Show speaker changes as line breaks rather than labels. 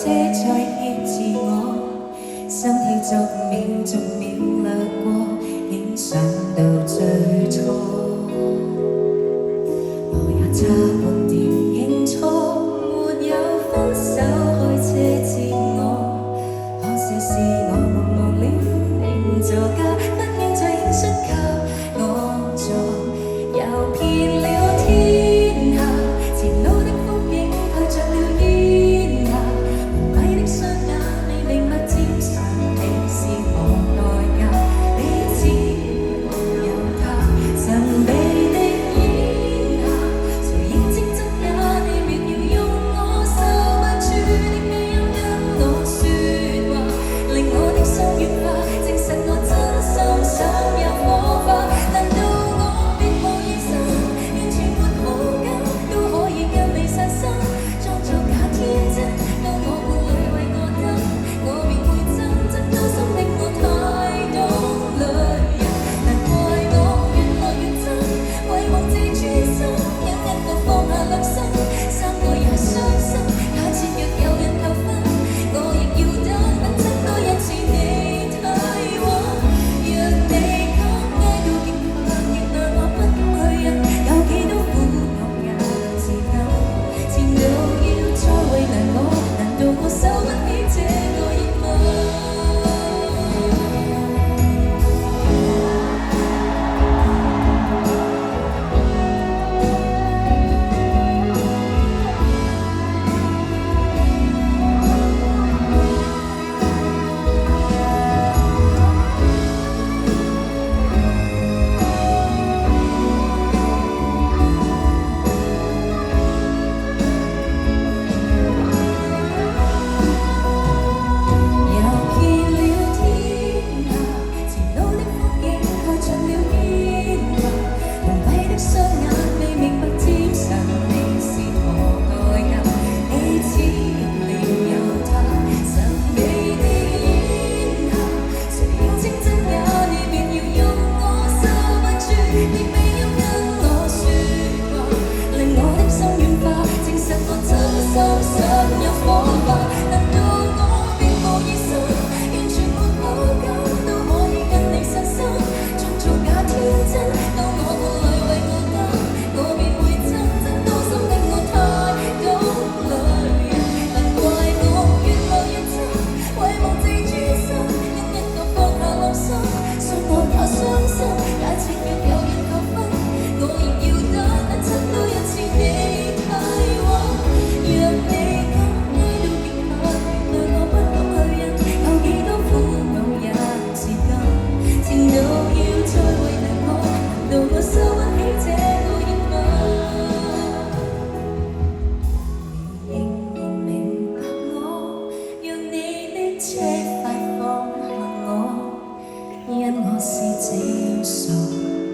些再挾持我，心跳逐秒逐秒掠過，竟想到最初。我也差半點認錯，沒有分手開車接我，可惜是我們忘了名座駕，不應再獻出給我坐，遊遍了天下，前路的風景蓋着了煙霞，蒙蔽的雙眼未明白漸長你是何代價，彼此沒有他，神秘的煙霞，誰認清真假你別要用我受不住的美音跟我說話，令我的心軟化，證實我真心想有火花，難道我別無意心，完全沒好感，都可以跟你散心，裝作假天真，當我伴侶為我等，我便會真真掏心的我太懂女人，難怪我越來越真，為夢自專心，一個放下兩心，三個也傷心，假設若有人求婚，我亦要等，等真多一次你體溫，若你講愛到極強，原來我不敢去忍，有幾多苦樂也自甘，前度要再為難我，難道我受不起這個熱吻？遊遍了天下，前路的風景蓋着了煙霞，蒙蔽的雙眼未明白漸長你是何代價，彼此沒有他，神秘的煙霞，誰認清真假你便要用我受不住的美音跟我說話，令我的心軟化，證實我真心想有火花，難道我別無意心，完全沒好感，都可以跟你散心，裝作假天真，當我伴侶為我等，我便會真真掏心的我太懂女人，難怪我越來越真，為夢自專心，一個放下浪心，信我也傷心，假設若有人求婚，我亦要等，等真多一次你體溫，若你講愛到極限，原來我不敢去忍，有幾多苦惱也自甘，前度要再為難我，難道我受不起這個熱吻？你仍然明白我，讓你的車快放下我，因我是這樣傻。